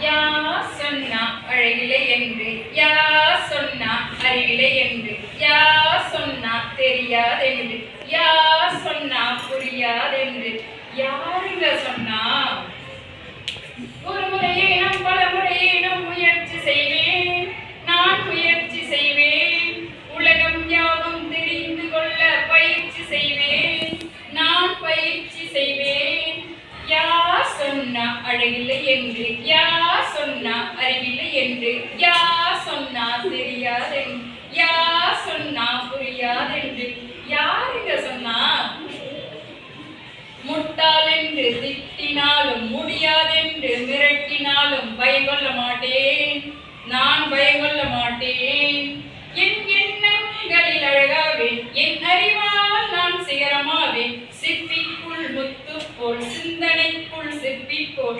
யார் சொன்னா அழகில்லை என்று, யார் சொன்னா அறிவில்லை என்று, யார் சொன்னா தெரியாதென்று, யார் சொன்னா புரியாதென்று, யாருங்க சொன்னா? ஒரு முறையேனும் பல முறையேனும் முயற்சி செய்வேன், நான் முயற்சி செய்வேன். உலகம் யாவும் தெரிந்து கொள்ள பயிற்சி செய்வேன், நான் பயிற்சி செய்வேன். யார் சொன்னா அழகில்லை என்று, யார் சொன்னா அறிவில்லை என்று, யார் சொன்னா தெரியாதென்று, யார் சொன்னா புரியாதென்று, யாருங்க சொன்னா? முட்டாள் என்று திட்டினாலும் முடியாதென்று மிரட்டினாலும் பயங்கொள்ள மாட்டேன், நான் பயங்கொள்ள மாட்டேன். என் எண்ணங்களில் அழகாவேன், என் அறிவால் நான் சிகரமாவேன். சிப்பிக்குள் முத்து போல், சிந்தனைக்குள் சிப்பி போல்,